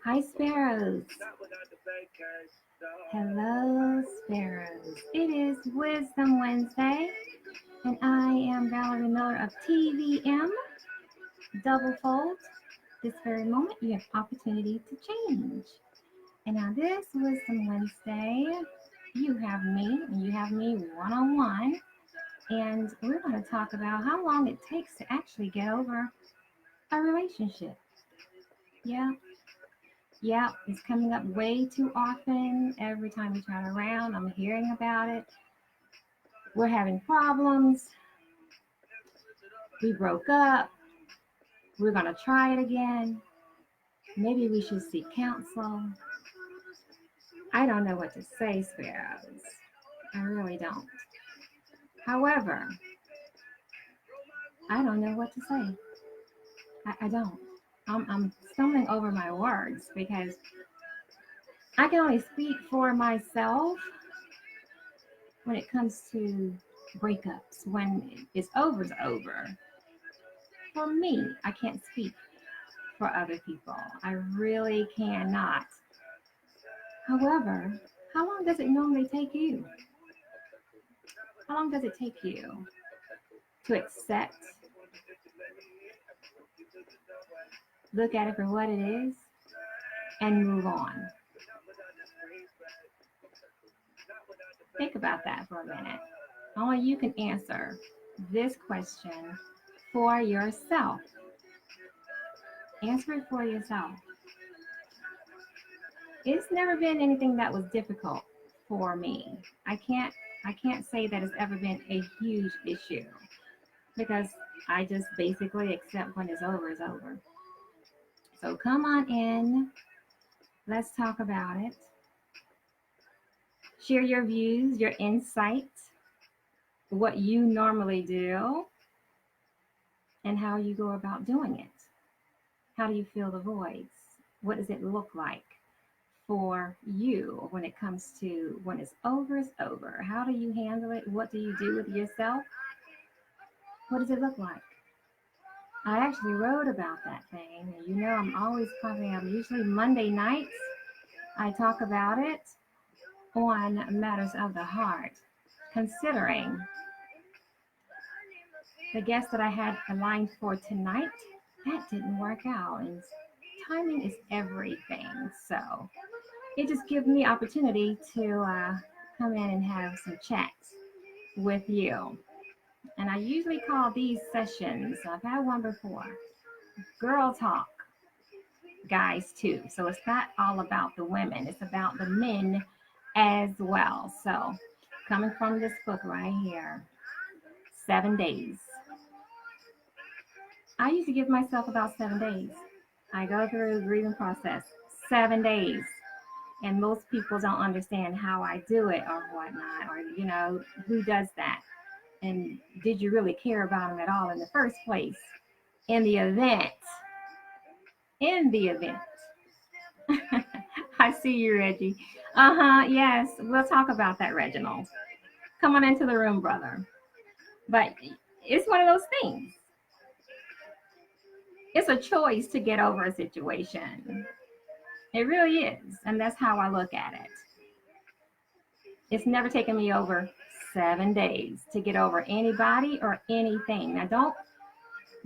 Hi, Sparrows. Hello, Sparrows. It is Wisdom Wednesday, and I am Valerie Miller of TVM. Double fold. This very moment, you have opportunity to change. And on this Wisdom Wednesday, you have me, and you have me one-on-one. And we're going to talk about how long it takes to actually get over a relationship. Yeah, it's coming up way too often. Every time we turn around, I'm hearing about it. We're having problems. We broke up. We're going to try it again. Maybe we should seek counsel. I don't know what to say, Sparrows. I really don't. However, I don't know what to say. I don't. I'm stumbling over my words because I can only speak for myself when it comes to breakups. When it's over, it's over. For me, I can't speak for other people. I really cannot. However, how long does it normally take you? How long does it take you to accept, look at it for what it is, and move on? Think about that for a minute. Only you can answer this question for yourself. Answer it for yourself. It's never been anything that was difficult for me. I can't say that it's ever been a huge issue because I just basically accept when it's over is over. So come on in. Let's talk about it. Share your views, your insights, what you normally do, and how you go about doing it. How do you fill the voids? What does it look like for you when it comes to when it's over, it's over? How do you handle it? What do you do with yourself? What does it look like? I actually wrote about that thing. And you know, I'm always popping up. Usually Monday nights, I talk about it on matters of the heart, considering the guest that I had aligned for tonight, that didn't work out. And timing is everything. So it just gives me opportunity to come in and have some chats with you. And I usually call these sessions, I've had one before, girl talk, guys too. So it's not all about the women, it's about the men as well. So coming from this book right here, 7 days. I used to give myself about 7 days. I go through the grieving process, 7 days. And most people don't understand how I do it or whatnot, or, you know, who does that? And did you really care about them at all in the first place? In the event, I see you, Reggie. Yes, we'll talk about that, Reginald. Come on into the room, brother. But it's one of those things. It's a choice to get over a situation. It really is. And that's how I look at it. It's never taken me over 7 days to get over anybody or anything. Now,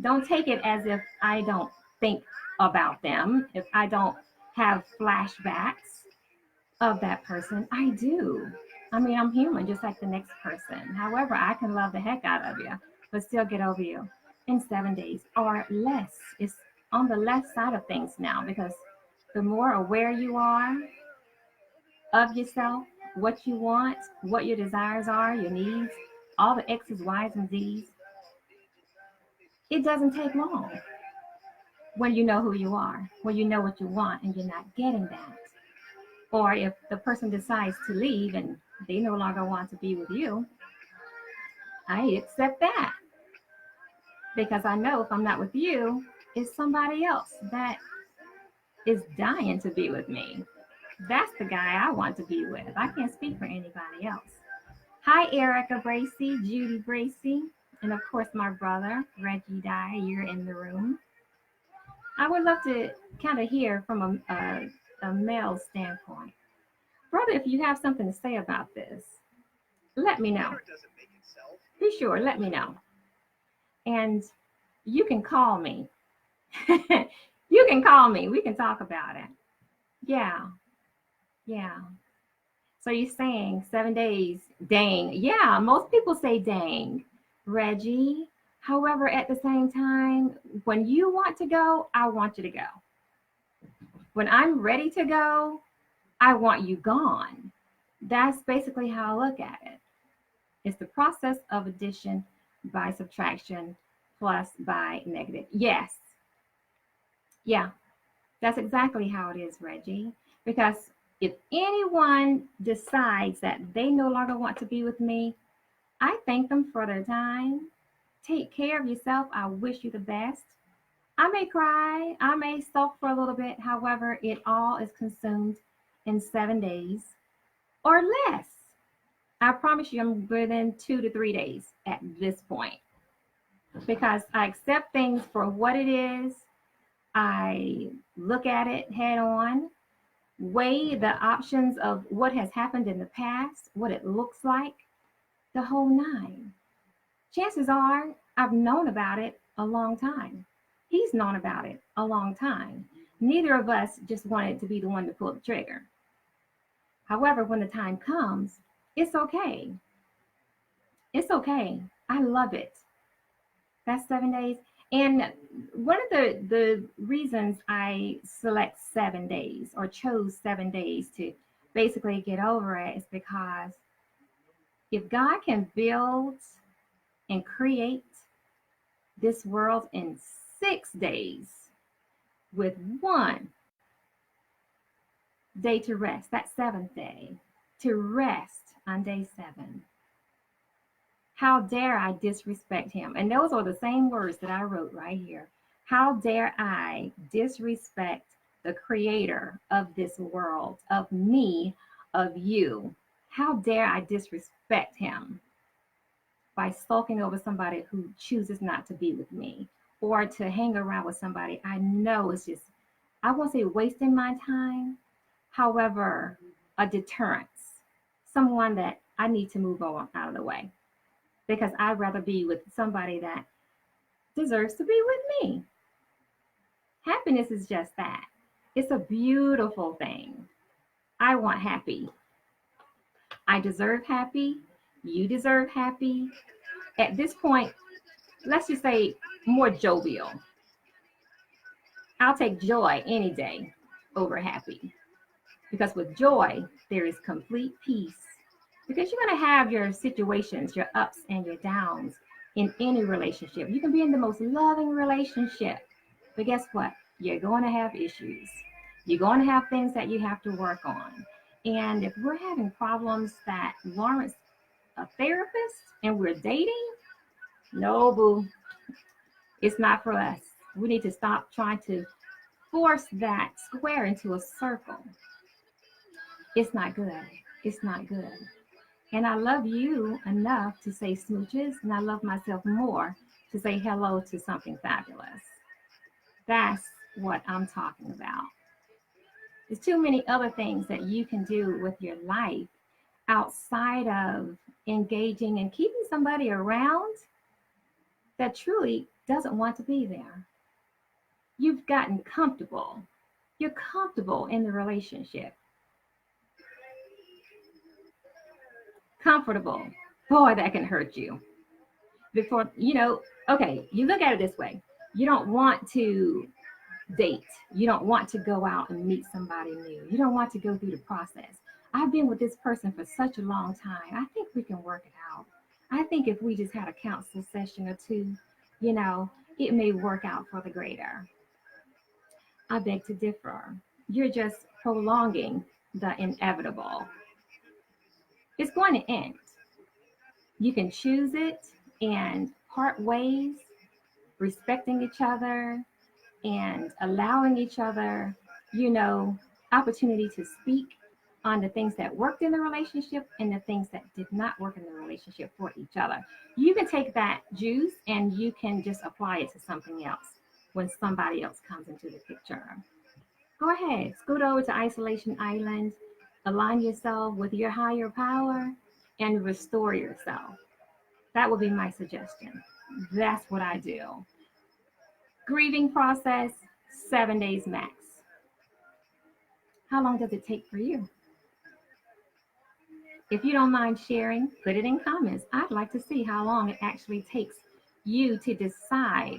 don't take it as if I don't think about them, if I don't have flashbacks of that person. I do. I mean, I'm human just like the next person. However, I can love the heck out of you, but still get over you in 7 days or less. It's on the less side of things now because the more aware you are of yourself, what you want, what your desires are, your needs, all the X's, Y's, and Z's, it doesn't take long when you know who you are, when you know what you want and you're not getting that. Or if the person decides to leave and they no longer want to be with you, I accept that. Because I know if I'm not with you, it's somebody else that is dying to be with me. That's the guy I want to be with. I can't speak for anybody else. Hi, Erica Bracy, Judy Bracy, and of course my brother, Reggie Dye. You're in the room. I would love to kind of hear from a male standpoint. Brother, if you have something to say about this, let me know. Be sure, let me know. And you can call me. You can call me. We can talk about it. Yeah, yeah. So you're saying 7 days, dang. Yeah, most people say dang, Reggie. However, at the same time, when you want to go, I want you to go. When I'm ready to go, I want you gone. That's basically how I look at it. It's the process of addition by subtraction plus by negative. Yes, yeah, that's exactly how it is, Reggie. Because if anyone decides that they no longer want to be with me, I thank them for their time. Take care of yourself. I wish you the best. I may cry, I may sulk for a little bit. However, it all is consumed in 7 days or less. I promise you, I'm within 2 to 3 days at this point because I accept things for what it is. I look at it head on, weigh the options of what has happened in the past, what it looks like, the whole nine. Chances are I've known about it a long time. He's known about it a long time. Neither of us just wanted to be the one to pull the trigger. However, when the time comes, it's okay. It's okay. I love it. That's 7 days. And one of the reasons I select 7 days or chose 7 days to basically get over it is because if God can build and create this world in 6 days with 1 day to rest, that seventh day, to rest on day 7. How dare I disrespect him? And those are the same words that I wrote right here. How dare I disrespect the creator of this world, of me, of you? How dare I disrespect him by sulking over somebody who chooses not to be with me or to hang around with somebody I know is just, I won't say wasting my time, however, a deterrence, someone that I need to move on out of the way because I'd rather be with somebody that deserves to be with me. Happiness is just that. It's a beautiful thing. I want happy. I deserve happy. You deserve happy. At this point, let's just say more jovial. I'll take joy any day over happy because with joy, there is complete peace. Because you're going to have your situations, your ups and your downs in any relationship. You can be in the most loving relationship, but guess what? You're going to have issues. You're going to have things that you have to work on. And if we're having problems that warrants a therapist and we're dating, no, boo, it's not for us. We need to stop trying to force that square into a circle. It's not good. It's not good. And I love you enough to say smooches, and I love myself more to say hello to something fabulous. That's what I'm talking about. There's too many other things that you can do with your life outside of engaging and keeping somebody around that truly doesn't want to be there. You've gotten comfortable. You're comfortable in the relationship. Comfortable. Boy, that can hurt you. Before, okay, you look at it this way. You don't want to date. You don't want to go out and meet somebody new. You don't want to go through the process. I've been with this person for such a long time. I think we can work it out. I think if we just had a counsel session or two, you know, it may work out for the greater. I beg to differ. You're just prolonging the inevitable. It's going to end. You can choose it and part ways, respecting each other and allowing each other, you know, opportunity to speak on the things that worked in the relationship and the things that did not work in the relationship for each other. You can take that juice and you can just apply it to something else when somebody else comes into the picture. Go ahead, scoot over to Isolation Island, align yourself with your higher power, and restore yourself. That would be my suggestion. That's what I do. Grieving process, 7 days max. How long does it take for you? If you don't mind sharing, put it in comments. I'd like to see how long it actually takes you to decide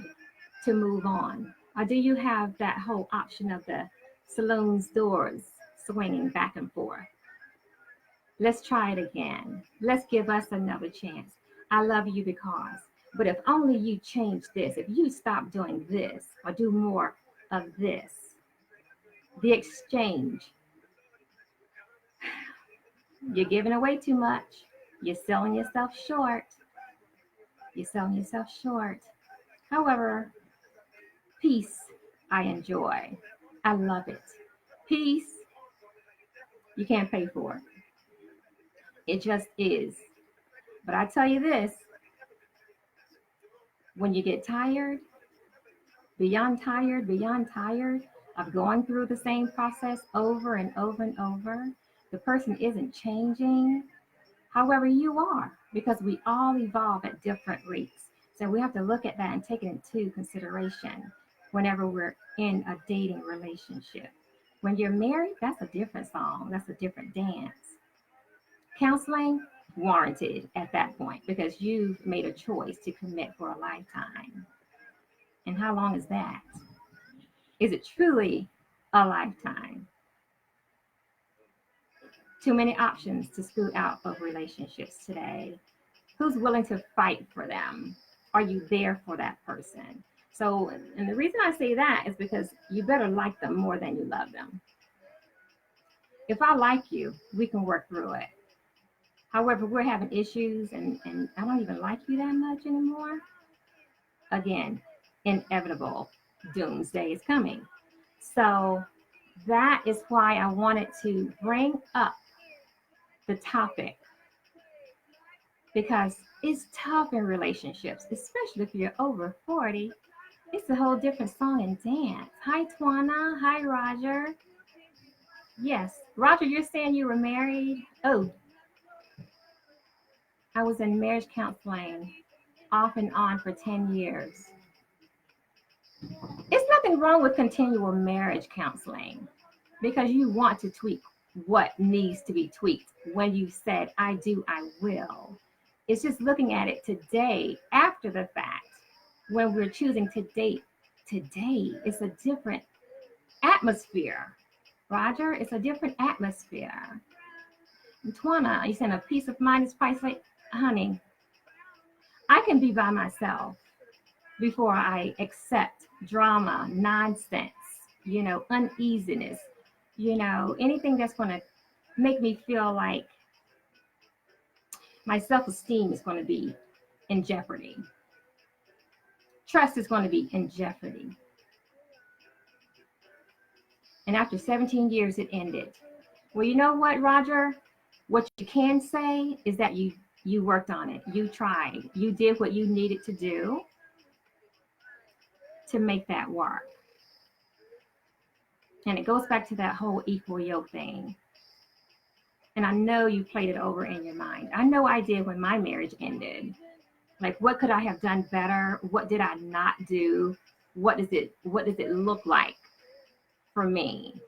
to move on. Or do you have that whole option of the saloon's doors swinging back and forth? Let's try it again. Let's give us another chance. I love you because, but if only you change this, if you stop doing this or do more of this, the exchange, you're giving away too much. You're selling yourself short. You're selling yourself short. However, peace, I enjoy. I love it. Peace, you can't pay for. It just is. But I tell you this, when you get tired, beyond tired of going through the same process over and over and over, the person isn't changing. However, you are, because we all evolve at different rates. So we have to look at that and take it into consideration whenever we're in a dating relationship. When you're married, that's a different song. That's a different dance. Counseling, warranted at that point because you've made a choice to commit for a lifetime. And how long is that? Is it truly a lifetime? Too many options to scoot out of relationships today. Who's willing to fight for them? Are you there for that person? So, and the reason I say that is because you better like them more than you love them. If I like you, we can work through it. However, we're having issues and I don't even like you that much anymore. Again, inevitable doomsday is coming. So that is why I wanted to bring up the topic, because it's tough in relationships, especially if you're over 40. It's a whole different song and dance. Hi, Twana. Hi, Roger. Yes, Roger, you're saying you were married? Oh, I was in marriage counseling off and on for 10 years. It's nothing wrong with continual marriage counseling because you want to tweak what needs to be tweaked when you said, I do, I will. It's just looking at it today after the fact when we're choosing to date today. It's a different atmosphere. Roger, it's a different atmosphere. And Twana, you saying a peace of mind is priceless? Honey, I can be by myself before I accept drama, nonsense, uneasiness, anything that's going to make me feel like my self-esteem is going to be in jeopardy. Trust is going to be in jeopardy. And after 17 years, it ended. Well, you know what, Roger? What you can say is that you worked on it. You tried. You did what you needed to do to make that work. And it goes back to that whole equal yoke thing. And I know you played it over in your mind. I know I did when my marriage ended. Like, what could I have done better? What did I not do? What does it look like for me?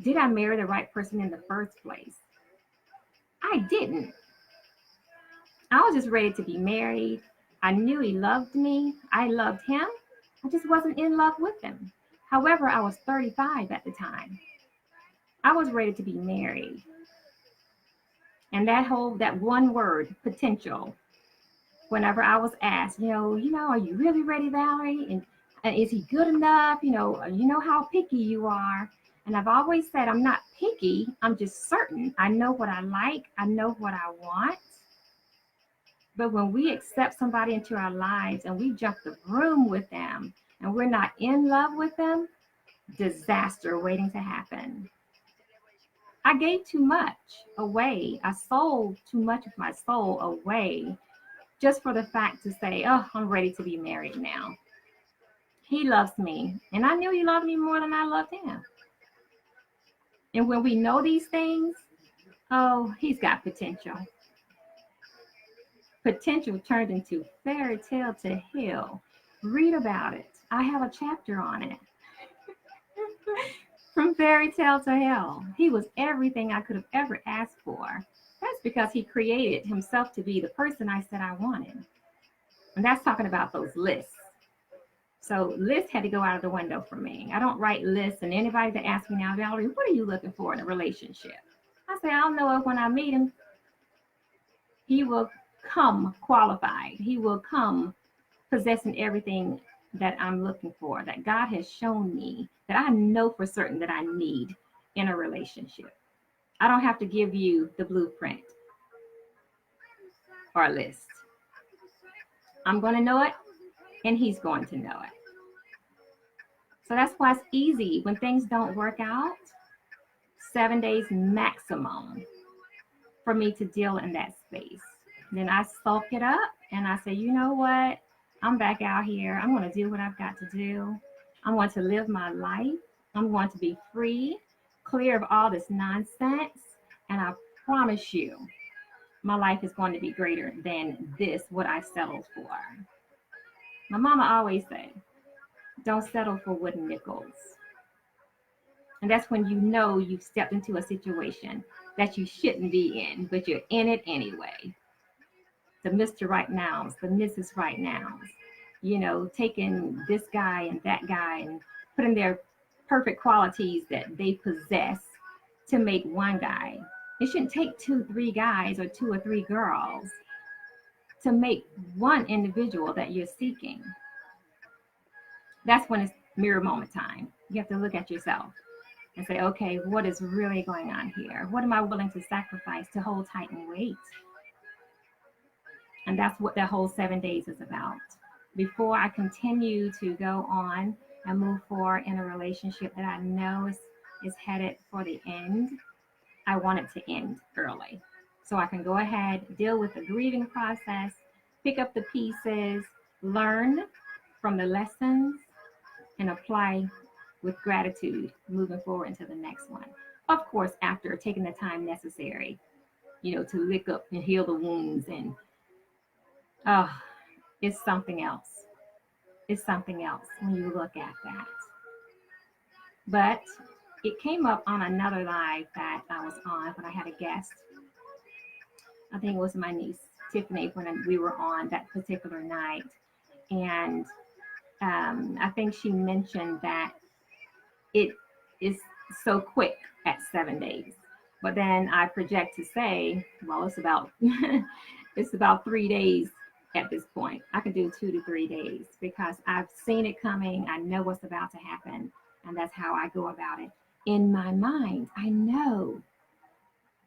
Did I marry the right person in the first place? I didn't. I was just ready to be married. I knew he loved me. I loved him. I just wasn't in love with him. However, I was 35 at the time. I was ready to be married. And that one word, potential, whenever I was asked, are you really ready, Valerie? And is he good enough? You know how picky you are. And I've always said, I'm not picky. I'm just certain. I know what I like. I know what I want. But when we accept somebody into our lives and we jump the broom with them and we're not in love with them, disaster waiting to happen. I gave too much away. I sold too much of my soul away just for the fact to say, oh, I'm ready to be married now. He loves me. And I knew he loved me more than I loved him. And when we know these things, oh, he's got potential. Potential turned into fairy tale to hell. Read about it. I have a chapter on it. From fairy tale to hell. He was everything I could have ever asked for. That's because he created himself to be the person I said I wanted. And that's talking about those lists. So lists had to go out of the window for me. I don't write lists, and anybody that asks me now, Valerie, what are you looking for in a relationship? I say, I'll know it when I meet him. He will come qualified. He will come possessing everything that I'm looking for, that God has shown me, that I know for certain that I need in a relationship. I don't have to give you the blueprint or a list. I'm going to know it, and he's going to know it. So that's why it's easy when things don't work out, 7 days maximum for me to deal in that space. Then I sulk it up and I say, you know what? I'm back out here. I'm going to do what I've got to do. I'm going to live my life. I'm going to be free, clear of all this nonsense. And I promise you, my life is going to be greater than this, what I settled for. My mama always said, don't settle for wooden nickels. And that's when you know you've stepped into a situation that you shouldn't be in, but you're in it anyway. The Mr. Right Nows, the Mrs. Right Nows, taking this guy and that guy and putting their perfect qualities that they possess to make one guy. It shouldn't take 2-3 guys or 2 or 3 girls to make one individual that you're seeking. That's when it's mirror moment time. You have to look at yourself and say, okay, what is really going on here? What am I willing to sacrifice to hold tight and wait? And that's what that whole 7 days is about. Before I continue to go on and move forward in a relationship that I know is headed for the end, I want it to end early. So I can go ahead, deal with the grieving process, pick up the pieces, learn from the lessons, and apply with gratitude moving forward into the next one. Of course, after taking the time necessary, to lick up and heal the wounds. And it's something else. It's something else when you look at that. But it came up on another live that I was on when I had a guest. I think it was my niece, Tiffany, when we were on that particular night. And I think she mentioned that it is so quick at 7 days. But then I project to say, well, it's about 3 days at this point. I can do 2 to 3 days because I've seen it coming. I know what's about to happen. And that's how I go about it. In my mind, I know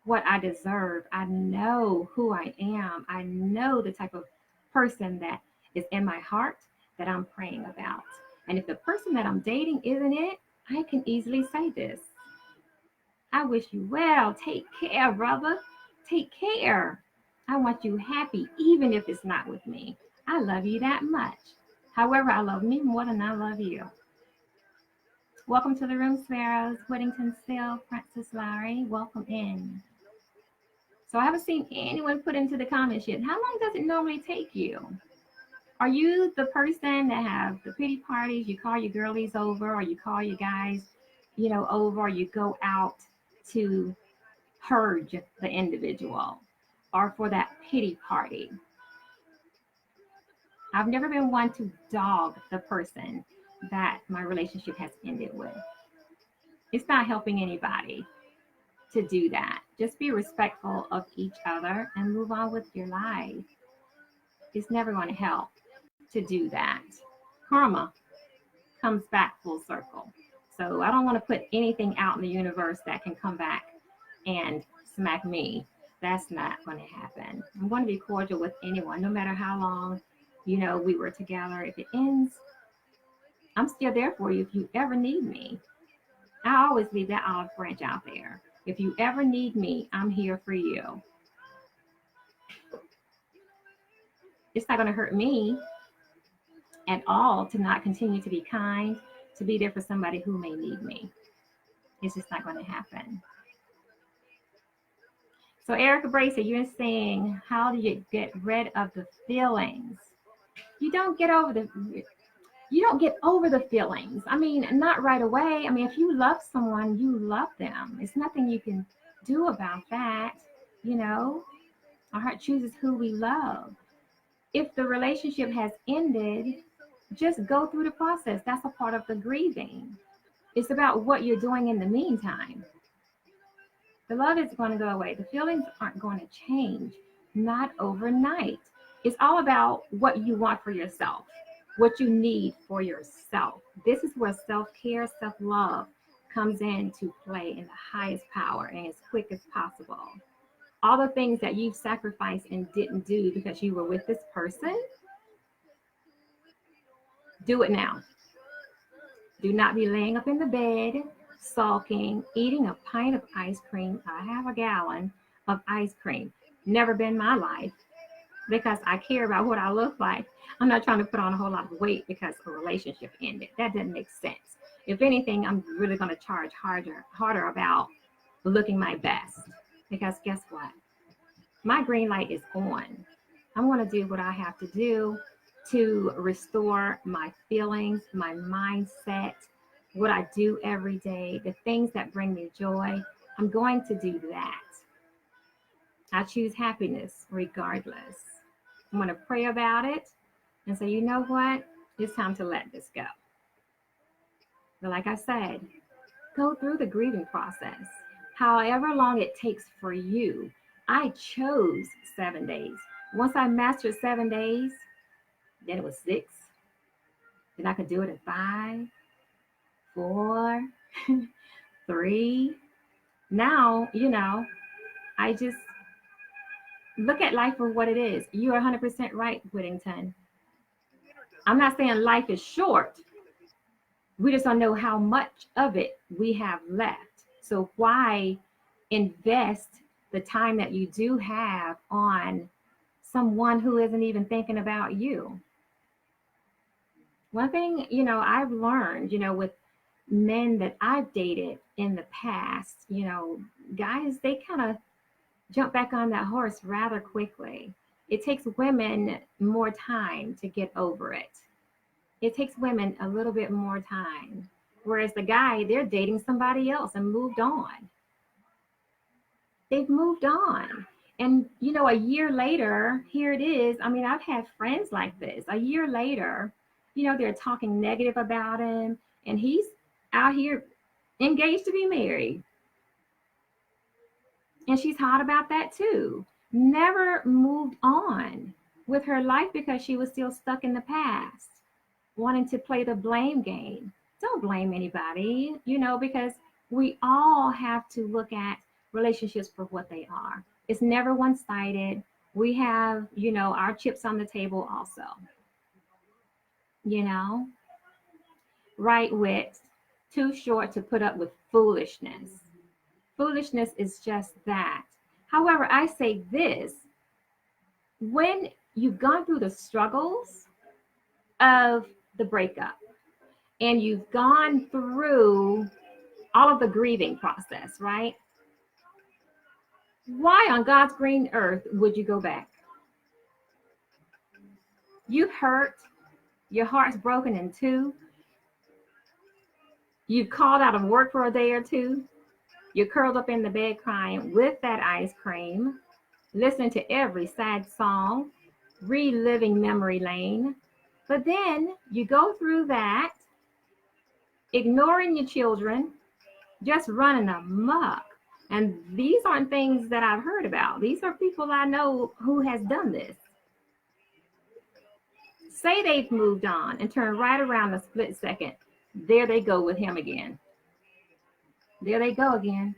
what I deserve. I know who I am. I know the type of person that is in my heart that I'm praying about. And if the person that I'm dating isn't it, I can easily say this. I wish you well. Take care, brother. Take care. I want you happy, even if it's not with me. I love you that much. However, I love me more than I love you. Welcome to the room, Sparrows. Whittington Still, Princess Valerie. Welcome in. So I haven't seen anyone put into the comments yet. How long does it normally take you? Are you the person that have the pity parties? You call your girlies over, or you call your guys, over, or you go out to purge the individual or for that pity party? I've never been one to dog the person that my relationship has ended with. It's not helping anybody to do that. Just be respectful of each other and move on with your life. It's never going to help to do that. Karma comes back full circle. So I don't want to put anything out in the universe that can come back and smack me. That's not going to happen. I'm going to be cordial with anyone, no matter how long, we were together. If it ends, I'm still there for you if you ever need me. I always leave that olive branch out there. If you ever need me, I'm here for you. It's not going to hurt me at all to not continue to be kind, to be there for somebody who may need me. It's just not going to happen. So Erica Bracer, you're saying, how do you get rid of the feelings? You don't get over the feelings. I mean, not right away. I mean, if you love someone, you love them. It's nothing you can do about that. You know, our heart chooses who we love. If the relationship has ended, just go through the process. That's a part of the grieving. It's about what you're doing in the meantime. The love is going to go away. The feelings aren't going to change, not overnight. It's all about what you want for yourself, what you need for yourself. This is where self-care, self-love comes into play in the highest power and as quick as possible. All the things that you've sacrificed and didn't do because you were with this person, do it now. Do not be laying up in the bed, sulking, eating a pint of ice cream. I have a gallon of ice cream. Never been my life because I care about what I look like. I'm not trying to put on a whole lot of weight because a relationship ended. That doesn't make sense. If anything, I'm really going to charge harder about looking my best because guess what? My green light is on. I'm going to do what I have to do to restore my feelings, my mindset, what I do every day, the things that bring me joy. I'm going to do that. I choose happiness regardless. I'm going to pray about it and say, you know what? It's time to let this go. But like I said, go through the grieving process. However long it takes for you. I chose 7 days. Once I mastered 7 days, then it was 6. Then I could do it in 5, 4, 3. Now, I just look at life for what it is. You are 100% right, Whittington. I'm not saying life is short. We just don't know how much of it we have left. So why invest the time that you do have on someone who isn't even thinking about you? One thing, I've learned, with men that I've dated in the past, guys, they kind of jump back on that horse rather quickly. It takes women more time to get over it. It takes women a little bit more time. Whereas the guy, they're dating somebody else and moved on. They've moved on. And, a year later, here it is. I mean, I've had friends like this. A year later, they're talking negative about him. And he's out here engaged to be married. And she's hot about that too. Never moved on with her life because she was still stuck in the past, wanting to play the blame game. Don't blame anybody, because we all have to look at relationships for what they are. It's never one-sided. We have, our chips on the table also. Right wit, too short to put up with foolishness. Foolishness is just that. However, I say this, when you've gone through the struggles of the breakup and you've gone through all of the grieving process, right? Why on God's green earth would you go back? You hurt, your heart's broken in two. You've called out of work for a day or two. You're curled up in the bed crying with that ice cream, listening to every sad song, reliving memory lane. But then you go through that, ignoring your children, just running amok. And these aren't things that I've heard about. These are people I know who has done this. Say they've moved on and turn right around a split second. There they go with him again. There they go again.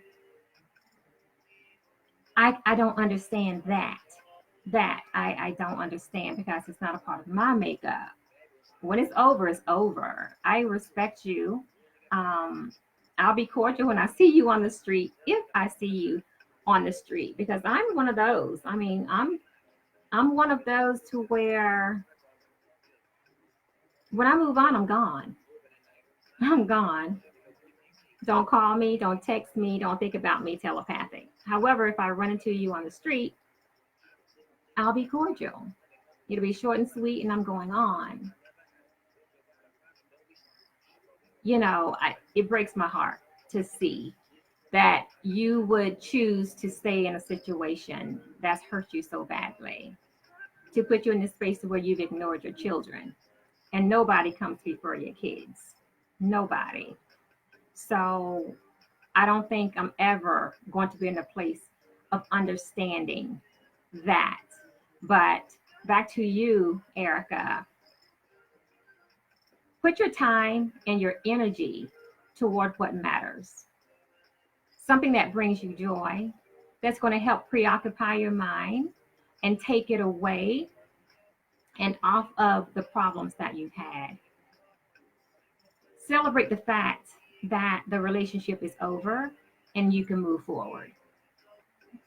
I don't understand that. I don't understand because it's not a part of my makeup. When it's over, it's over. I respect you. I I'll be cordial when I see you on the street, if I see you on the street, because I'm one of those. I mean, I'm one of those to where when I move on, I'm gone. I'm gone. Don't call me, don't text me, don't think about me telepathic. However, if I run into you on the street, I'll be cordial. It'll be short and sweet, and I'm going on. It breaks my heart to see that you would choose to stay in a situation that's hurt you so badly, to put you in this space where you've ignored your children, and nobody comes before your kids. Nobody. So I don't think I'm ever going to be in a place of understanding that. But back to you, Erica. Put your time and your energy toward what matters. Something that brings you joy, that's going to help preoccupy your mind and take it away and off of the problems that you've had. Celebrate the fact that the relationship is over and you can move forward.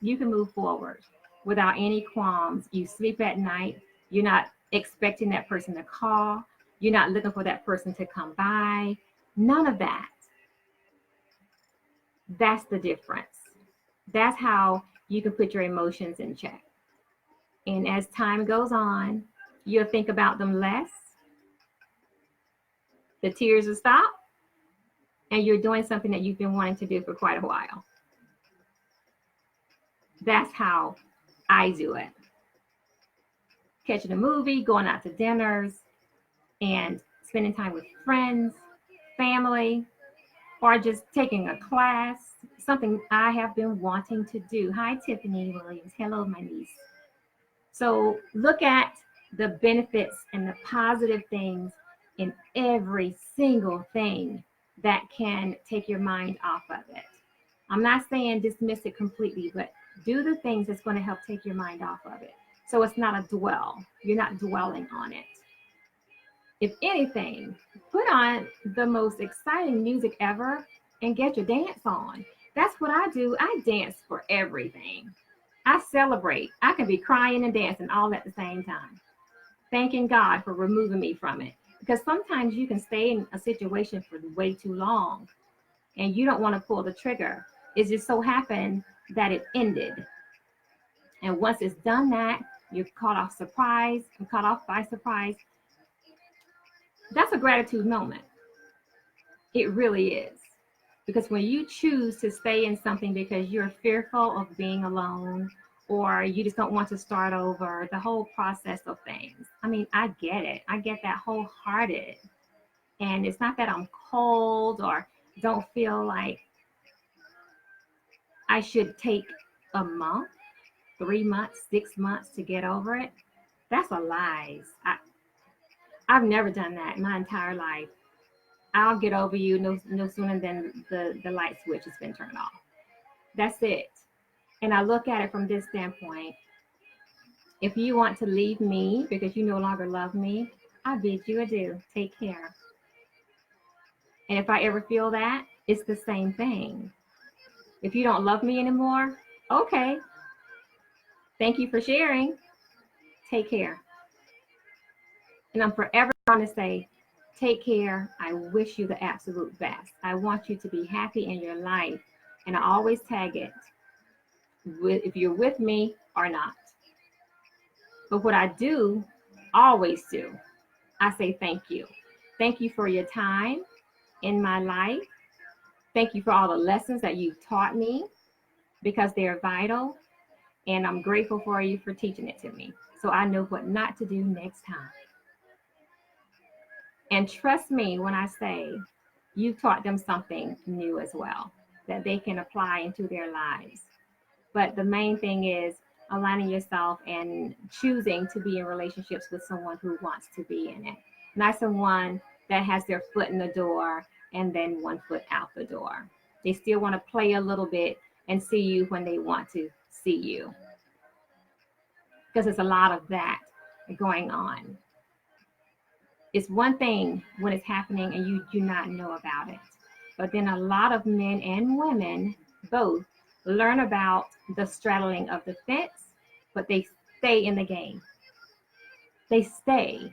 You can move forward without any qualms. You sleep at night. You're not expecting that person to call. You're not looking for that person to come by. None of that. That's the difference. That's how you can put your emotions in check. And as time goes on, you'll think about them less. The tears will stop. And you're doing something that you've been wanting to do for quite a while. That's how I do it. Catching a movie, going out to dinners, and spending time with friends, family, or just taking a class, something I have been wanting to do. Hi, Tiffany Williams. Hello, my niece. So look at the benefits and the positive things in every single thing that can take your mind off of it. I'm not saying dismiss it completely, but do the things that's going to help take your mind off of it. So it's not a dwell. You're not dwelling on it. If anything, put on the most exciting music ever and get your dance on. That's what I do. I dance for everything. I celebrate. I can be crying and dancing all at the same time, thanking God for removing me from it. Because sometimes you can stay in a situation for way too long and you don't want to pull the trigger. It just so happened that it ended. And once it's done that, you're caught off surprise. I'm caught off by surprise. That's a gratitude moment. It really is. Because when you choose to stay in something because you're fearful of being alone, or you just don't want to start over, the whole process of things. I mean, I get it. I get that wholehearted. And it's not that I'm cold or don't feel like I should take a month, 3 months, 6 months to get over it. That's a lie. I've never done that in my entire life. I'll get over you no sooner than the light switch has been turned off. That's it. And I look at it from this standpoint. If you want to leave me because you no longer love me, I bid you adieu. Take care. And if I ever feel that, it's the same thing. If you don't love me anymore, okay. Thank you for sharing. Take care. And I'm forever going to say, take care. I wish you the absolute best. I want you to be happy in your life. And I always tag it if you're with me or not. But what I do, always do, I say thank you. Thank you for your time in my life. Thank you for all the lessons that you've taught me, because they're vital. And I'm grateful for you for teaching it to me, so I know what not to do next time. And trust me when I say you've taught them something new as well that they can apply into their lives. But the main thing is aligning yourself and choosing to be in relationships with someone who wants to be in it, not someone that has their foot in the door and then 1 foot out the door. They still want to play a little bit and see you when they want to see you. Because there's a lot of that going on. It's one thing when it's happening and you do not know about it. But then a lot of men and women both learn about the straddling of the fence, but they stay in the game. They stay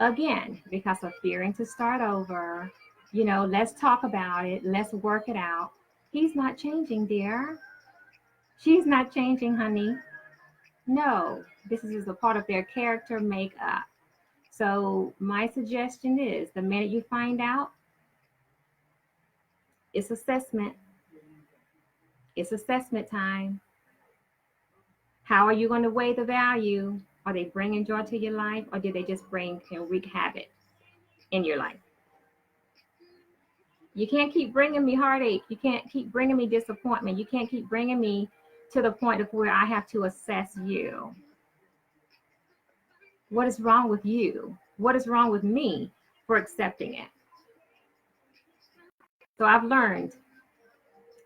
again because of fearing to start over. Let's talk about it. Let's work it out. He's not changing, dear. She's not changing, honey. No, this is a part of their character makeup. So my suggestion is the minute you find out, it's assessment. It's assessment time. How are you going to weigh the value? Are they bringing joy to your life, or did they just bring and wreak havoc in your life? You can't keep bringing me heartache. You can't keep bringing me disappointment. You can't keep bringing me to the point of where I have to assess you. What is wrong with you? What is wrong with me for accepting it? So I've learned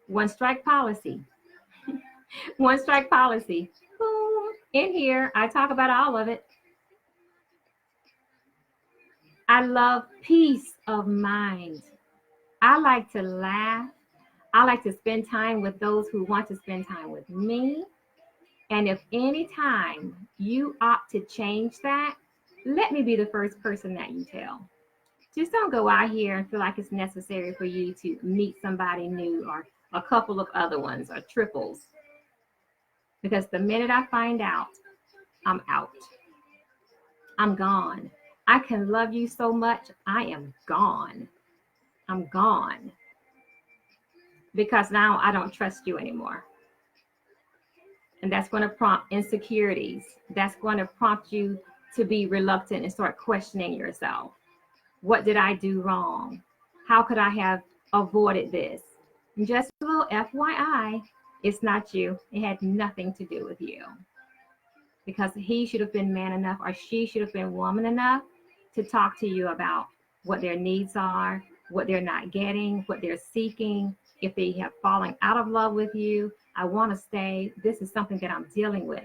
one strike policy. One strike policy. Boom. In here, I talk about all of it. I love peace of mind. I like to laugh. I like to spend time with those who want to spend time with me. And if any time you opt to change that, let me be the first person that you tell. Just don't go out here and feel like it's necessary for you to meet somebody new or a couple of other ones or triples. Because the minute I find out, I'm out. I'm gone. I can love you so much. I am gone. I'm gone. Because now I don't trust you anymore. And that's going to prompt insecurities. That's going to prompt you to be reluctant and start questioning yourself. What did I do wrong? How could I have avoided this? And just a little FYI, it's not you. It had nothing to do with you. Because he should have been man enough, or she should have been woman enough to talk to you about what their needs are, what they're not getting, what they're seeking. If they have fallen out of love with you, I want to stay. This is something that I'm dealing with.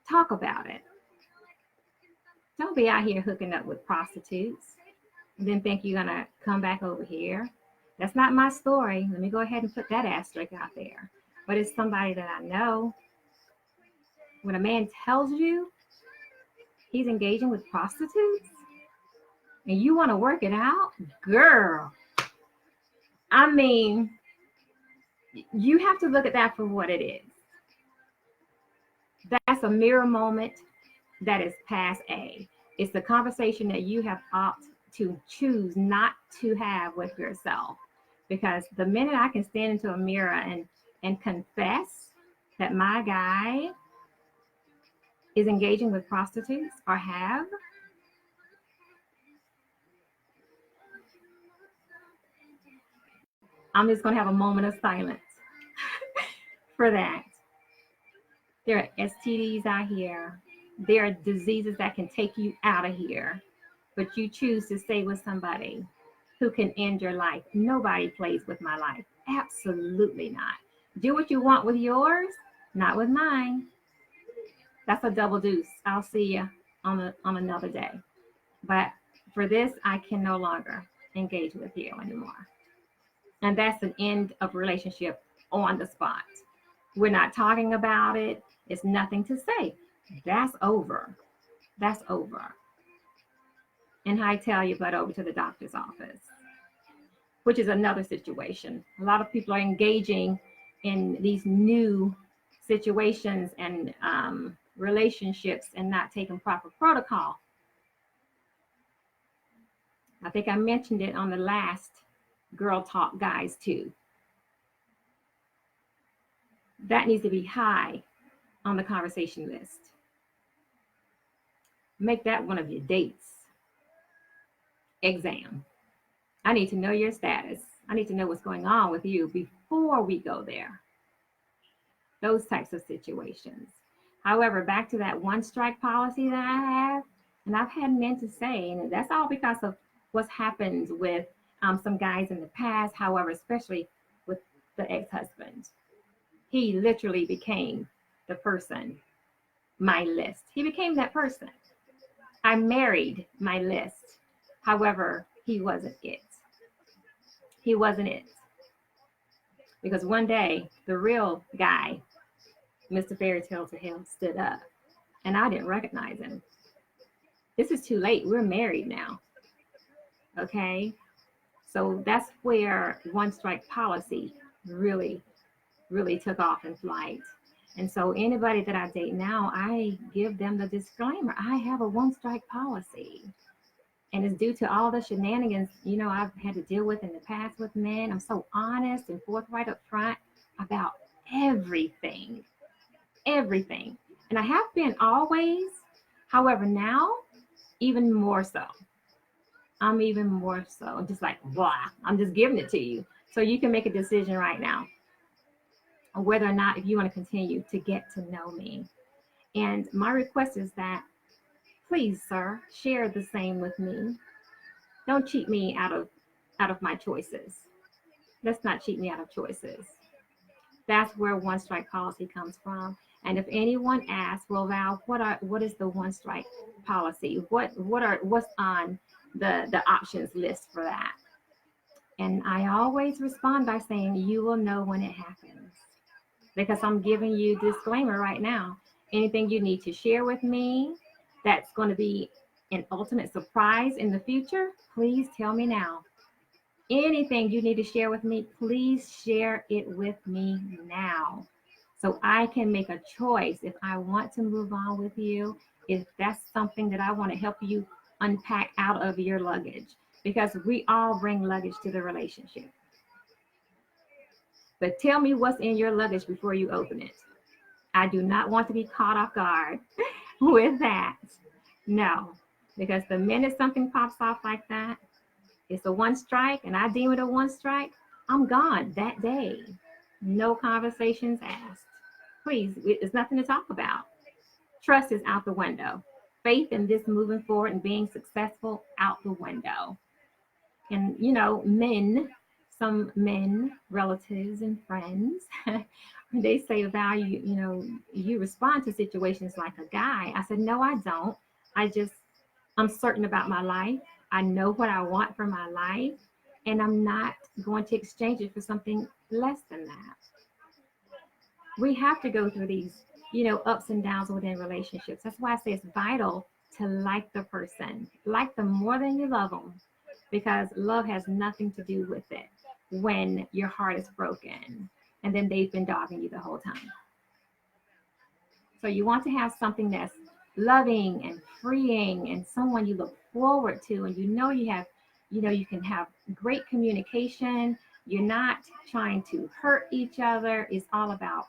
Talk about it. Don't be out here hooking up with prostitutes and then think you're going to come back over here. That's not my story. Let me go ahead and put that asterisk out there. But it's somebody that I know. When a man tells you he's engaging with prostitutes and you want to work it out, girl, I mean, you have to look at that for what it is. That's a mirror moment that is past A. It's the conversation that you have opted to choose not to have with yourself. Because the minute I can stand into a mirror and confess that my guy is engaging with prostitutes or have, I'm just going to have a moment of silence for that. There are STDs out here. There are diseases that can take you out of here, but you choose to stay with somebody who can end your life. Nobody plays with my life. Absolutely not. Do what you want with yours, not with mine. That's a double deuce. I'll see you on another day. But for this, I can no longer engage with you anymore. And that's an end of relationship on the spot. We're not talking about it. It's nothing to say. That's over. That's over. And hightail your butt over to the doctor's office, which is another situation. A lot of people are engaging in these new situations and relationships and not taking proper protocol. I think I mentioned it on the last Girl Talk Guys too. That needs to be high on the conversation list. Make that one of your dates. Exam. I need to know your status. I need to know what's going on with you before we go there. Those types of situations. However, back to that one strike policy that I have, and I've had men to say, and that's all because of what's happened with some guys in the past. However, especially with the ex-husband, he literally became the person, my list. He became that person. I married my list. However, he wasn't it. He wasn't it. Because one day, the real guy, Mr. Fairy Tale to Hell, stood up, and I didn't recognize him. This is too late. We're married now. Okay? So that's where one strike policy really, really took off in flight. And so anybody that I date now, I give them the disclaimer. I have a one strike policy. And it's due to all the shenanigans, I've had to deal with in the past with men. I'm so honest and forthright up front about everything, everything. And I have been always, however, now, even more so. I'm even more so. I'm just like, blah, I'm just giving it to you. So you can make a decision right now on whether or not if you want to continue to get to know me. And my request is that, please, sir, share the same with me. Don't cheat me out of my choices. Let's not cheat me out of choices. That's where one strike policy comes from. And if anyone asks, well, Val, what is the one strike policy? What's on the options list for that? And I always respond by saying, you will know when it happens. Because I'm giving you disclaimer right now. Anything you need to share with me that's going to be an ultimate surprise in the future, please tell me now. Anything you need to share with me, please share it with me now. So I can make a choice if I want to move on with you, if that's something that I want to help you unpack out of your luggage. Because we all bring luggage to the relationship. But tell me what's in your luggage before you open it. I do not want to be caught off guard with that. No, because the minute something pops off like that, it's a one strike, and I deem it a one strike, I'm gone that day. No conversations asked. Please, it's nothing to talk about. Trust is out the window. Faith in this moving forward and being successful out the window. And, some men, relatives, and friends, they say, Val, you respond to situations like a guy. I said, no, I don't. I'm certain about my life. I know what I want for my life, and I'm not going to exchange it for something less than that. We have to go through these, ups and downs within relationships. That's why I say it's vital to like the person, like them more than you love them, because love has nothing to do with it when your heart is broken and then they've been dogging you the whole time. So you want to have something that's loving and freeing and someone you look forward to, and you can have great communication. You're not trying to hurt each other. It's all about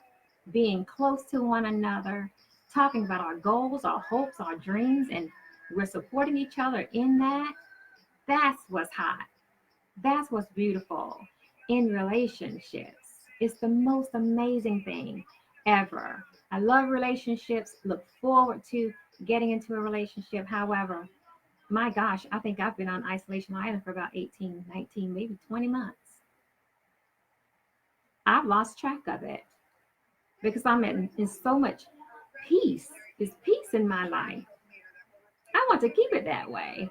being close to one another, talking about our goals, our hopes, our dreams, and we're supporting each other in that. That's what's hot. That's what's beautiful in relationships. It's the most amazing thing ever. I love relationships, look forward to getting into a relationship. However, my gosh, I think I've been on isolation island for about 18, 19, maybe 20 months. I've lost track of it because I'm in so much peace. There's peace in my life. I want to keep it that way.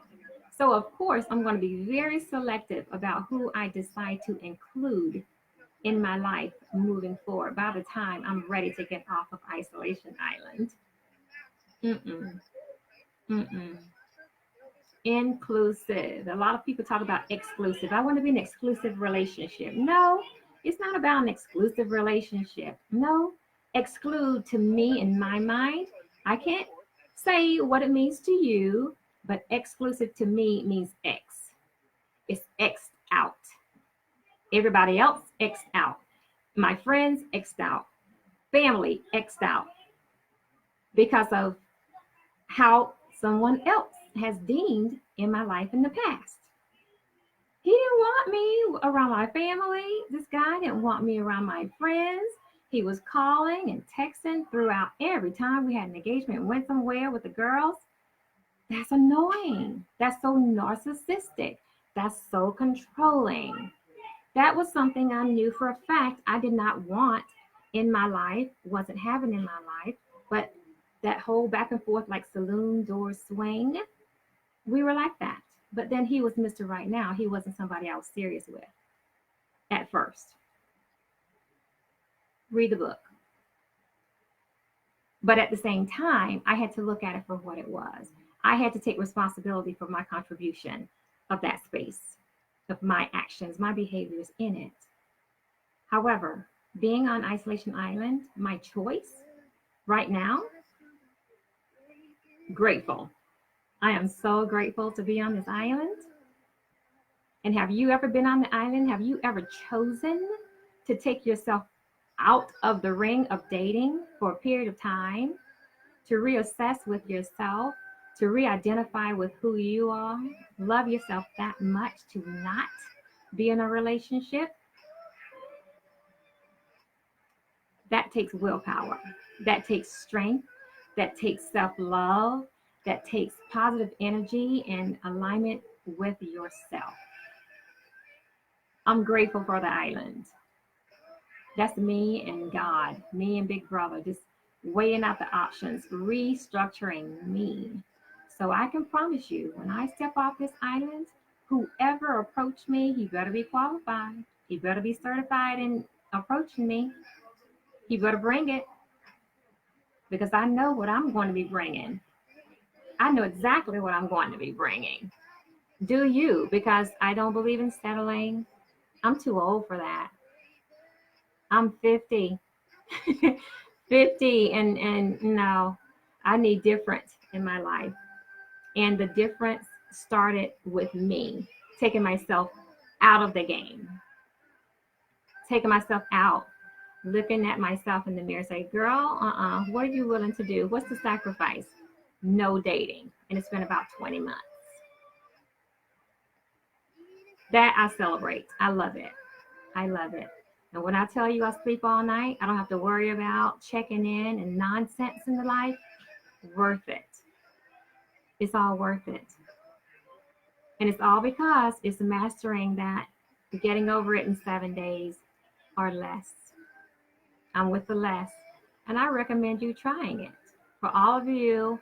So, of course, I'm going to be very selective about who I decide to include in my life moving forward by the time I'm ready to get off of isolation island. Mm-mm. Mm-mm. Inclusive. A lot of people talk about exclusive. I want to be in an exclusive relationship. No, it's not about an exclusive relationship. No, exclude to me in my mind. I can't say what it means to you, but exclusive to me means X. It's X'd out. Everybody else X'd out. My friends X'd out. Family X'd out. Because of how someone else has deemed in my life in the past. He didn't want me around my family. This guy didn't want me around my friends. He was calling and texting throughout every time we had an engagement, went somewhere with the girls. That's annoying. That's so narcissistic. That's so controlling. That was something I knew for a fact I did not want in my life, wasn't having in my life. But that whole back and forth like saloon door swing, we were like that. But then he was Mr. Right Now. He wasn't somebody I was serious with. at first. Read the book. But at the same time, I had to look at it for what it was. I had to take responsibility for my contribution of that space, of my actions, my behaviors in it. However, being on Isolation Island, my choice right now, grateful. I am so grateful to be on this island. And have you ever been on the island? Have you ever chosen to take yourself out of the ring of dating for a period of time, to reassess with yourself, to re-identify with who you are, love yourself that much to not be in a relationship? That takes willpower. That takes strength. That takes self-love. That takes positive energy and alignment with yourself. I'm grateful for the island. That's me and God, me and Big Brother, just weighing out the options, restructuring me. So I can promise you, when I step off this island, whoever approached me, he better be qualified. He better be certified in approaching me. He better bring it, because I know what I'm going to be bringing. I know exactly what I'm going to be bringing. Do you? Because I don't believe in settling. I'm too old for that. I'm 50. 50 and no, I need different in my life. And the difference started with me taking myself out of the game, taking myself out, looking at myself in the mirror, say, girl, what are you willing to do? What's the sacrifice? No dating. And it's been about 20 months. That I celebrate. I love it. I love it. And when I tell you I sleep all night, I don't have to worry about checking in and nonsense in the life. Worth it. It's all worth it. And it's all because it's mastering that, getting over it in 7 days or less. I'm with the less. And I recommend you trying it. For all of you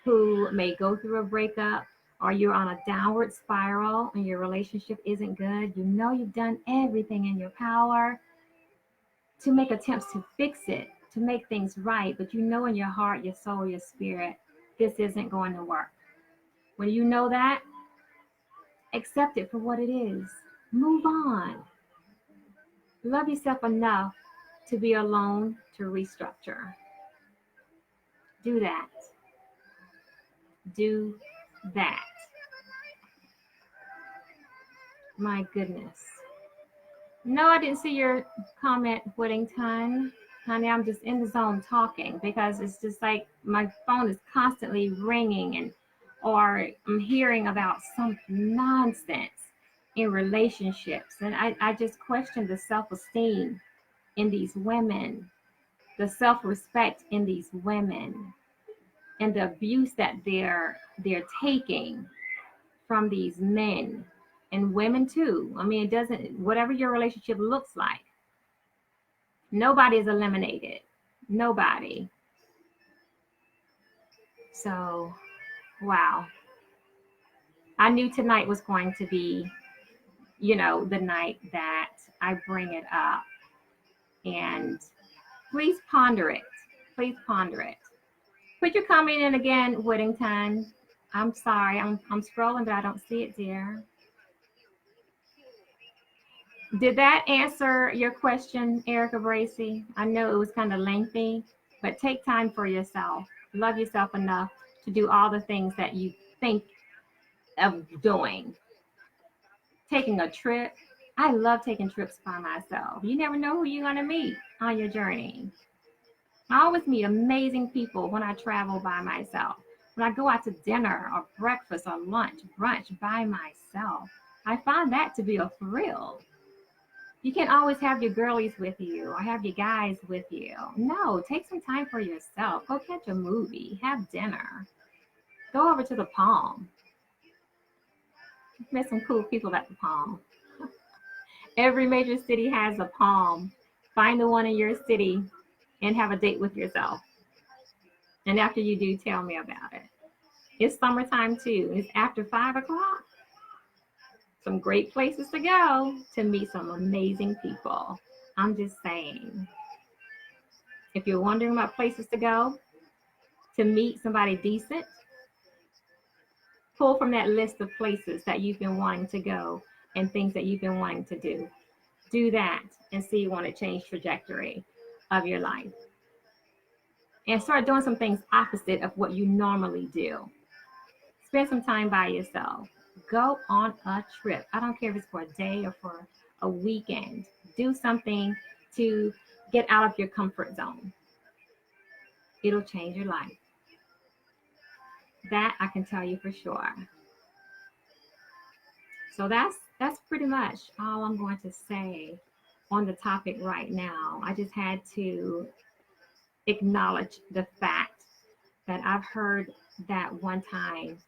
who may go through a breakup, or you're on a downward spiral and your relationship isn't good, you know you've done everything in your power to make attempts to fix it, to make things right, but you know in your heart, your soul, your spirit, this isn't going to work. When you know that, accept it for what it is. Move on. Love yourself enough to be alone, to restructure. Do that. Do that. My goodness. No, I didn't see your comment, Whittington. Honey, I'm just in the zone talking, because it's just like my phone is constantly ringing, and or I'm hearing about some nonsense in relationships. And I just question the self-esteem in these women, the self-respect in these women, and the abuse that they're taking from these men and women too. I mean, it doesn't, whatever your relationship looks like, nobody is eliminated. Nobody. So, wow. I knew tonight was going to be, the night that I bring it up. And please ponder it. Please ponder it. Put your comment in again, Whittington. I'm sorry. I'm scrolling, but I don't see it, dear. Did that answer your question, Erica Bracy? I know it was kind of lengthy, but take time for yourself. Love yourself enough to do all the things that you think of doing. Taking a trip. I love taking trips by myself. You never know who you're going to meet on your journey. I always meet amazing people when I travel by myself. When I go out to dinner or breakfast or lunch, brunch by myself, I find that to be a thrill. You can't always have your girlies with you or have your guys with you. No, take some time for yourself. Go catch a movie, have dinner. Go over to the Palm. Met some cool people at the Palm. Every major city has a Palm. Find the one in your city and have a date with yourself. And after you do, tell me about it. It's summertime too. It's after 5 o'clock. Some great places to go to meet some amazing people. I'm just saying. If you're wondering about places to go to meet somebody decent, pull from that list of places that you've been wanting to go and things that you've been wanting to do. Do that and see you want to change trajectory of your life. And start doing some things opposite of what you normally do. Spend some time by yourself. Go on a trip. I don't care if it's for a day or for a weekend. Do something to get out of your comfort zone. It'll change your life. That I can tell you for sure. So that's pretty much all I'm going to say on the topic right now. I just had to acknowledge the fact that I've heard that one time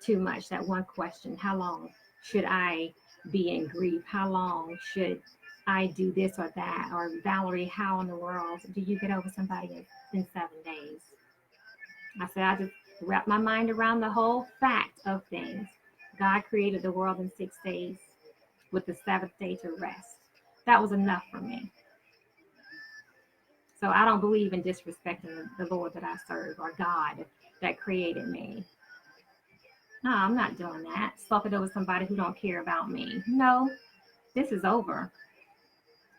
too much, that one question: how long should I be in grief? How long should I do this or that? Or Valerie, how in the world do you get over somebody in 7 days? I said I just wrap my mind around the whole fact of things. God created the world in 6 days with the seventh day to rest. That was enough for me. So I don't believe in disrespecting the Lord that I serve or God that created me. No, I'm not doing that. Swap it over somebody who don't care about me. No, this is over.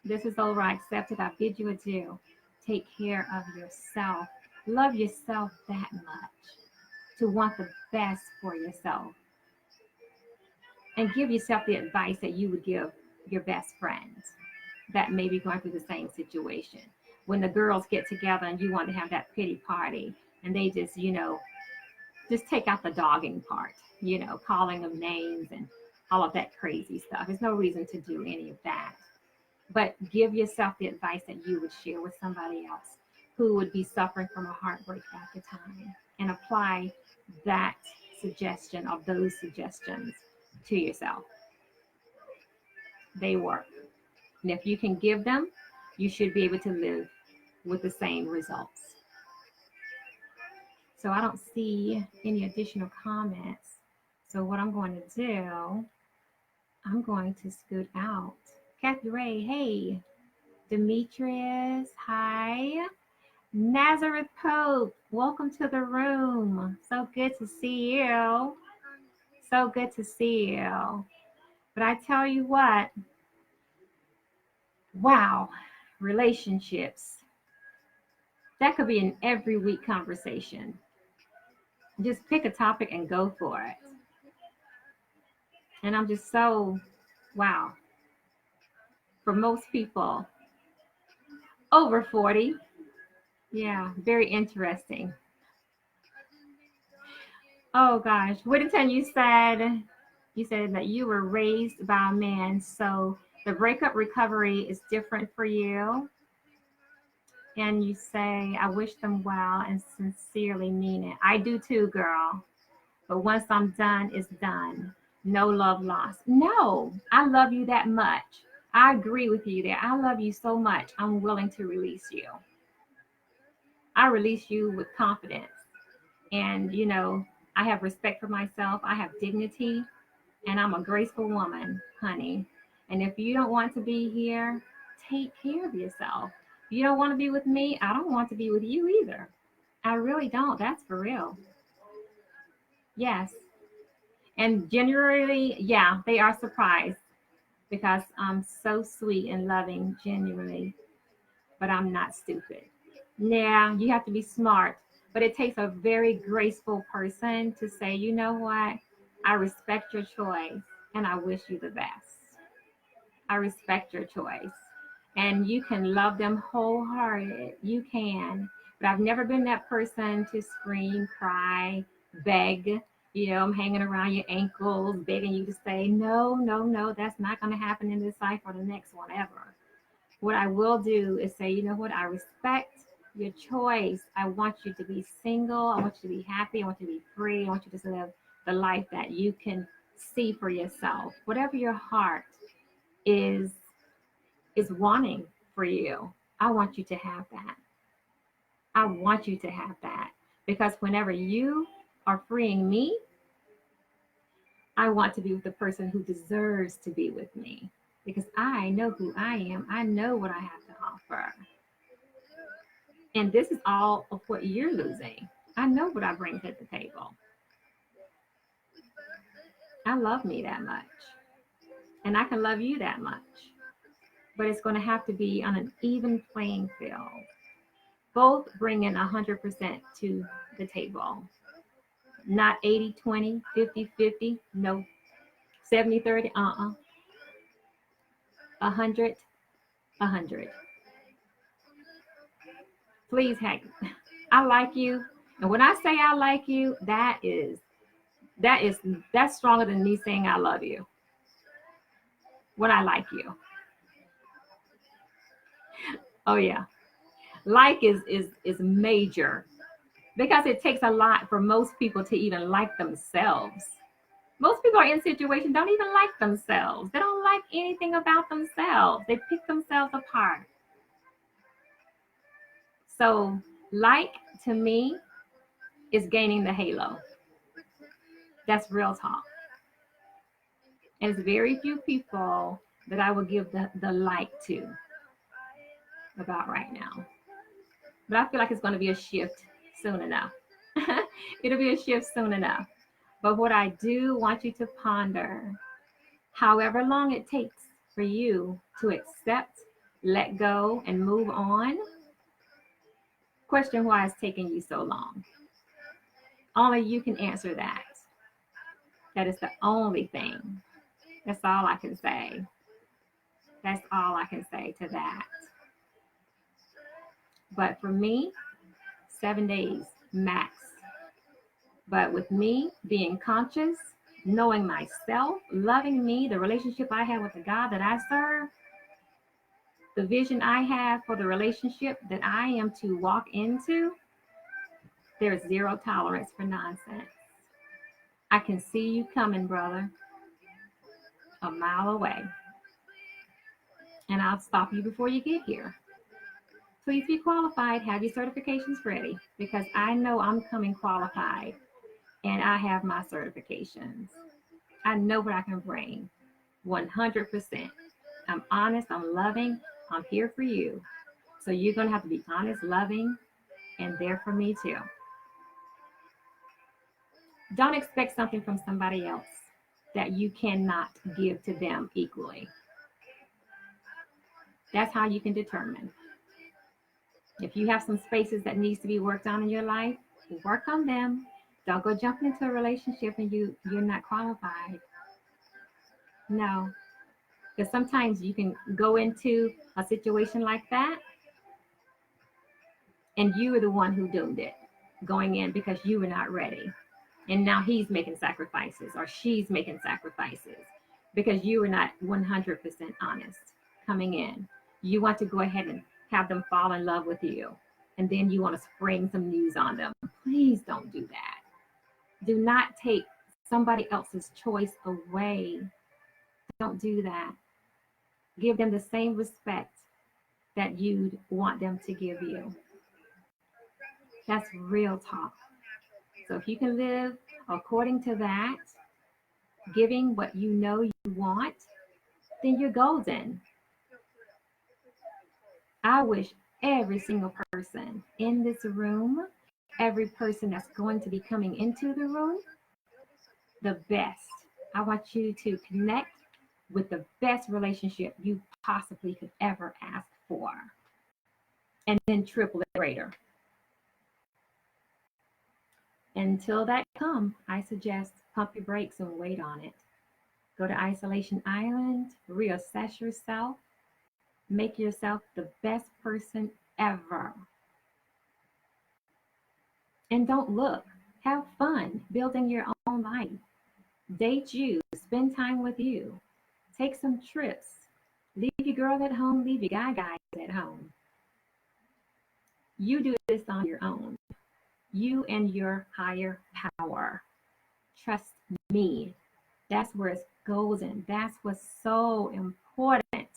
This is over. I accept it. I bid you adieu. Take care of yourself. Love yourself that much to want the best for yourself. And give yourself the advice that you would give your best friends that may be going through the same situation. When the girls get together and you want to have that pity party and they just, just take out the dogging part, calling them names and all of that crazy stuff. There's no reason to do any of that. But give yourself the advice that you would share with somebody else who would be suffering from a heartbreak at the time, and apply that suggestion or those suggestions to yourself. They work. And if you can give them, you should be able to live with the same results. So I don't see any additional comments. So what I'm going to do, I'm going to scoot out. Kathy Ray, hey. Demetrius, hi. Nazareth Pope, welcome to the room. So good to see you. So good to see you. But I tell you what, wow, relationships. That could be an every week conversation. Just pick a topic and go for it. And I'm just so, wow. For most people, over 40. Yeah, very interesting. Oh gosh, Whittington, you said that you were raised by a man, so the breakup recovery is different for you. And you say, I wish them well and sincerely mean it. I do too, girl. But once I'm done, it's done. No love lost. No, I love you that much. I agree with you there. I love you so much. I'm willing to release you. I release you with confidence. And, I have respect for myself. I have dignity. And I'm a graceful woman, honey. And if you don't want to be here, take care of yourself. If you don't want to be with me, I don't want to be with you either. I really don't. That's for real. Yes. And generally, yeah, they are surprised because I'm so sweet and loving, genuinely, but I'm not stupid. Yeah, you have to be smart, but it takes a very graceful person to say, you know what? I respect your choice and I wish you the best. I respect your choice. And you can love them wholehearted. You can. But I've never been that person to scream, cry, beg. I'm hanging around your ankles, begging you to say, no, no, no, that's not going to happen in this life or the next one ever. What I will do is say, you know what? I respect your choice. I want you to be single. I want you to be happy. I want you to be free. I want you to live the life that you can see for yourself. Whatever your heart is wanting for you, I want you to have that. I want you to have that. Because whenever you are freeing me, I want to be with the person who deserves to be with me because I know who I am. I know what I have to offer. And this is all of what you're losing. I know what I bring to the table. I love me that much. And I can love you that much. But it's going to have to be on an even playing field. Both bring in 100% to the table. Not 80-20, 50-50. No. 70-30. 100, 100. Please, heck, I like you. And when I say I like you, that's stronger than me saying I love you. When I like you. Oh yeah. Like is major because it takes a lot for most people to even like themselves. Most people are in situations don't even like themselves. They don't like anything about themselves. They pick themselves apart. So like to me is gaining the halo. That's real talk. And it's very few people that I will give the like to about right now. But I feel like it's going to be a shift soon enough. It'll be a shift soon enough. But what I do want you to ponder, however long it takes for you to accept, let go, and move on, question why it's taking you so long. Only you can answer that. That is the only thing. That's all I can say. That's all I can say to that. But for me, 7 days max. But with me being conscious, knowing myself, loving me, the relationship I have with the God that I serve, the vision I have for the relationship that I am to walk into, there's zero tolerance for nonsense. I can see you coming, brother, a mile away. And I'll stop you before you get here. Please be qualified, have your certifications ready, because I know I'm coming qualified and I have my certifications. I know what I can bring 100%. I'm honest, I'm loving, I'm here for you. So you're going to have to be honest, loving, and there for me too. Don't expect something from somebody else that you cannot give to them equally. That's how you can determine. If you have some spaces that needs to be worked on in your life, work on them. Don't go jumping into a relationship and you're not qualified. No. Because sometimes you can go into a situation like that and you were the one who doomed it going in because you were not ready. And now he's making sacrifices or she's making sacrifices because you were not 100% honest coming in. You want to go ahead and have them fall in love with you. And then you want to spring some news on them. Please don't do that. Do not take somebody else's choice away. Don't do that. Give them the same respect that you'd want them to give you. That's real talk. So if you can live according to that, giving what you know you want, then you're golden. I wish every single person in this room, every person that's going to be coming into the room, the best. I want you to connect with the best relationship you possibly could ever ask for. And then triple it greater. Until that comes, I suggest pump your brakes and wait on it. Go to Isolation Island, reassess yourself, make yourself the best person ever. And don't look. Have fun building your own life. Date you, spend time with you. Take some trips. Leave your girl at home, leave your guys at home. You do this on your own. You and your higher power. Trust me. That's where it's golden. That's what's so important.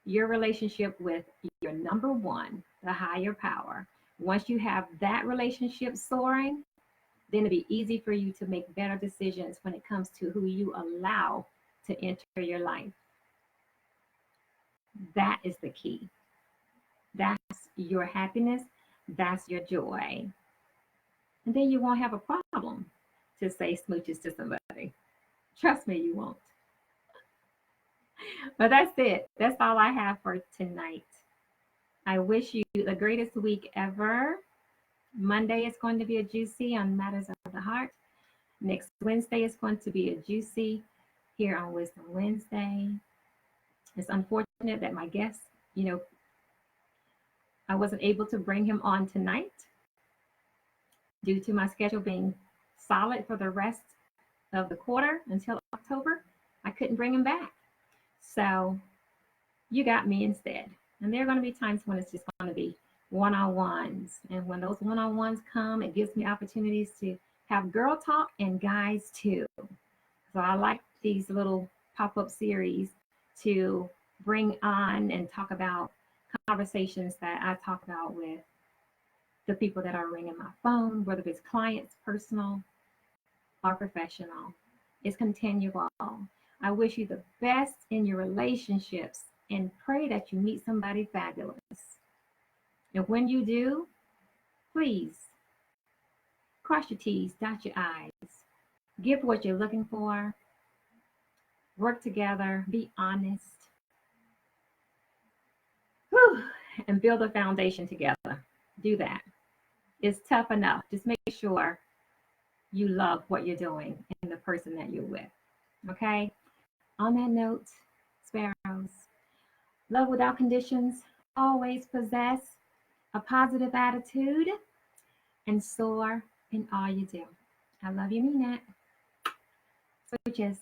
Your relationship with your number one, the higher power. Once you have that relationship soaring, then it'll be easy for you to make better decisions when it comes to who you allow to enter your life. That is the key. That's your happiness. That's your joy. And then you won't have a problem to say smooches to somebody. Trust me, you won't. But that's it. That's all I have for tonight. I wish you the greatest week ever. Monday is going to be a juicy on Matters of the Heart. Next Wednesday is going to be a juicy here on Wisdom Wednesday. It's unfortunate that my guest, I wasn't able to bring him on tonight due to my schedule being solid for the rest of the quarter until October. I couldn't bring him back. So you got me instead. And there are going to be times when it's just going to be one-on-ones. And when those one-on-ones come, it gives me opportunities to have girl talk and guys too. So I like these little pop-up series to bring on and talk about conversations that I talk about with the people that are ringing my phone, whether it's clients, personal or professional. It's continual. I wish you the best in your relationships and pray that you meet somebody fabulous. And when you do, please cross your T's, dot your I's, give what you're looking for, work together, be honest, and build a foundation together. Do that. It's tough enough. Just make sure you love what you're doing and the person that you're with. Okay? On that note, Sparrows, love without conditions, always possess a positive attitude, and soar in all you do. I love you, mean that. Smooches.